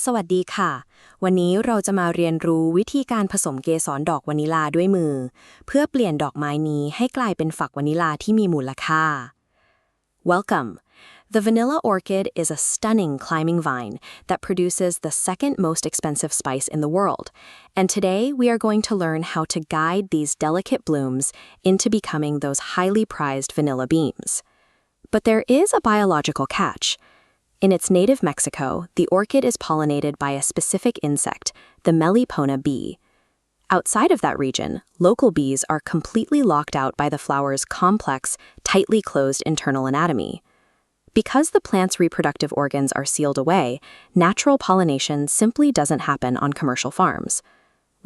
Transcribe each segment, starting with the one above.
สวัสดีค่ะวันนี้เราจะมาเรียนรู้วิธีการผสมเกสรดอกวานิลาด้วยมือเพื่อเปลี่ยนดอกไม้นี้ให้กลายเป็นฝักวานิลาที่มีมูลค่า Welcome. The vanilla orchid is a stunning climbing vine that produces the second most expensive spice in the world, and today we are going to learn how to guide these delicate blooms into becoming those highly prized vanilla beans. But there is a biological catch.In its native Mexico, the orchid is pollinated by a specific insect, the Melipona bee. Outside of that region, local bees are completely locked out by the flower's complex, tightly closed internal anatomy. Because the plant's reproductive organs are sealed away, natural pollination simply doesn't happen on commercial farms.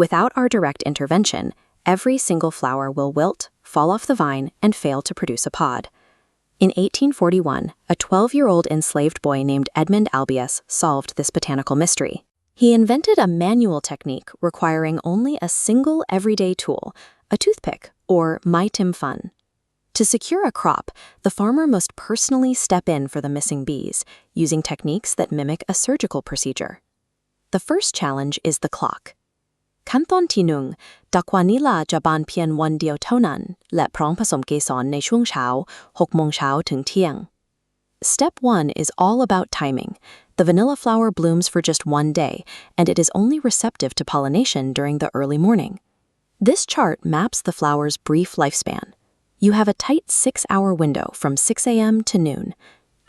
Without our direct intervention, every single flower will wilt, fall off the vine, and fail to produce a pod.In 1841, a 12-year-old enslaved boy named Edmund Albius solved this botanical mystery. He invented a manual technique requiring only a single everyday tool, a toothpick, or maitim fun. To secure a crop, the farmer must personally step in for the missing bees, using techniques that mimic a surgical procedure. The first challenge is the clock.ขั้นตอนที่หนึ่งดอกวานิลาจะบานเพียงวันเดียวเท่านั้นและพร้อมผสมเกสรในช่วงเช้า 6 โมงเช้าถึงเที่ยง Step 1 is all about timing. The vanilla flower blooms for just one day, and it is only receptive to pollination during the early morning. This chart maps the flower's brief lifespan. You have a tight 6-hour window from 6 a.m. to noon.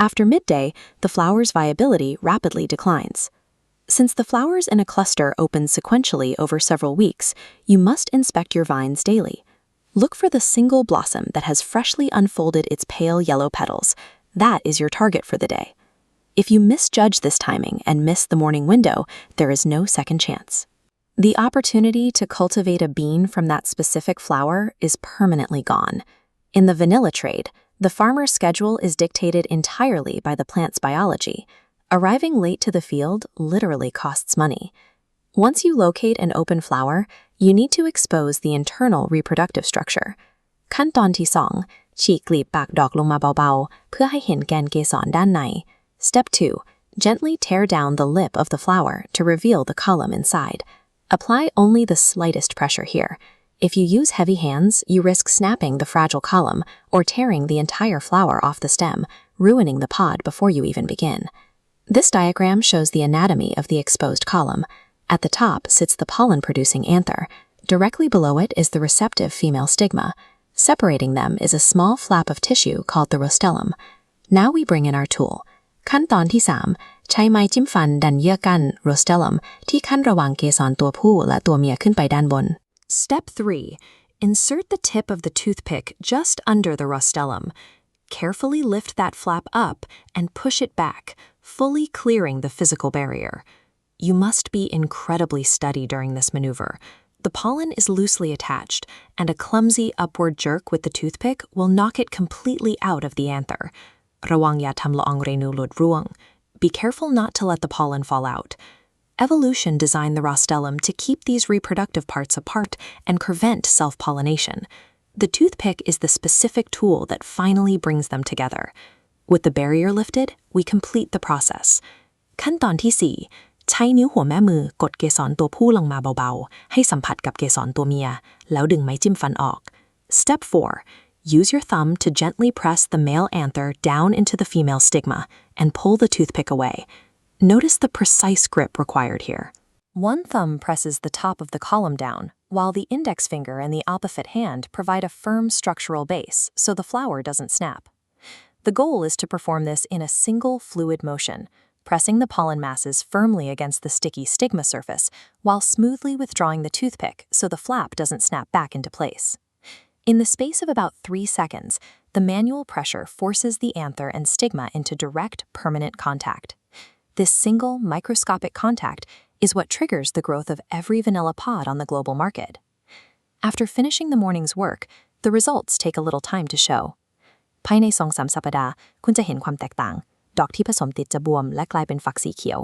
After midday, the flower's viability rapidly declines.Since the flowers in a cluster open sequentially over several weeks, you must inspect your vines daily. Look for the single blossom that has freshly unfolded its pale yellow petals. That is your target for the day. If you misjudge this timing and miss the morning window, there is no second chance. The opportunity to cultivate a bean from that specific flower is permanently gone. In the vanilla trade, the farmer's schedule is dictated entirely by the plant's biology.Arriving late to the field literally costs money. Once you locate an open flower, you need to expose the internal reproductive structure. ขั้นตอนที่สองฉีกกลีบปากดอกลงมาเบาๆเพื่อให้เห็นแกนเกสรด้านใน Step 2. Gently tear down the lip of the flower to reveal the column inside. Apply only the slightest pressure here. If you use heavy hands, you risk snapping the fragile column or tearing the entire flower off the stem, ruining the pod before you even begin.This diagram shows the anatomy of the exposed column. At the top sits the pollen-producing anther. Directly below it is the receptive female stigma. Separating them is a small flap of tissue called the rostellum. Now we bring in our tool. ขั้นตอนที่สามใช้ไม้จิ้มฟันดันเยื่อกั้น rostellum ที่ขั้นระหว่างเกสรตัวผู้และตัวเมียขึ้นไปด้านบน Step 3. Insert the tip of the toothpick just under the rostellum.Carefully lift that flap up and push it back, fully clearing the physical barrier. You must be incredibly steady during this maneuver. The pollen is loosely attached, and a clumsy upward jerk with the toothpick will knock it completely out of the anther. ระวังอย่าทำละอองเรนูหลุดร่วง Be careful not to let the pollen fall out. Evolution designed the rostellum to keep these reproductive parts apart and prevent self-pollination.The toothpick is the specific tool that finally brings them together. With the barrier lifted, we complete the process. ขั้นตอนที่สี่ใช้นิ้วหัวแม่มือกดเกสรตัวผู้ลงมาเบาๆให้สัมผัสกับเกสรตัวเมียแล้วดึงไม้จิ้มฟันออก Step 4. Use your thumb to gently press the male anther down into the female stigma and pull the toothpick away. Notice the precise grip required here.One thumb presses the top of the column down, while the index finger and the opposite hand provide a firm structural base so the flower doesn't snap. The goal is to perform this in a single fluid motion, pressing the pollen masses firmly against the sticky stigma surface while smoothly withdrawing the toothpick so the flap doesn't snap back into place. In the space of about 3 seconds, the manual pressure forces the anther and stigma into direct, permanent contact.This single microscopic contact is what triggers the growth of every vanilla pod on the global market. After finishing the morning's work, the results take a little time to show. ภายใน 2-3 สัปดาห์คุณจะเห็นความแตกต่างดอกที่ผสมติดจะบวมและกลายเป็นฝักสีเขียว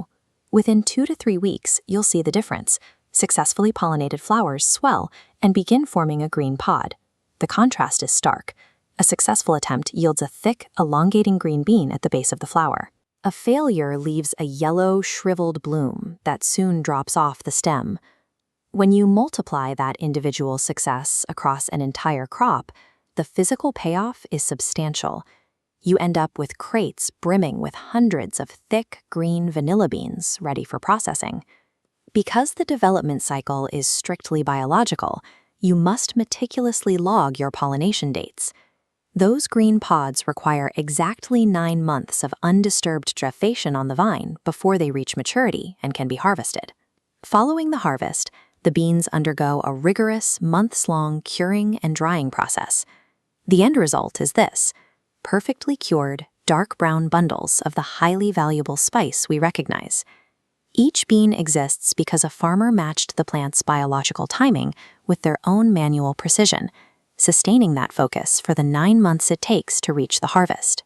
Within 2 to 3 weeks, you'll see the difference. Successfully pollinated flowers swell and begin forming a green pod. The contrast is stark. A successful attempt yields a thick, elongating green bean at the base of the flower. A failure leaves a yellow, shriveled bloom that soon drops off the stem. When you multiply that individual success across an entire crop, the physical payoff is substantial. You end up with crates brimming with hundreds of thick, green vanilla beans ready for processing. Because the development cycle is strictly biological, you must meticulously log your pollination dates. Those green pods require exactly 9 months of undisturbed gestation on the vine before they reach maturity and can be harvested. Following the harvest, the beans undergo a rigorous, months-long curing and drying process. The end result is this: perfectly cured, dark brown bundles of the highly valuable spice we recognize. Each bean exists because a farmer matched the plant's biological timing with their own manual precision, sustaining that focus for the 9 months it takes to reach the harvest.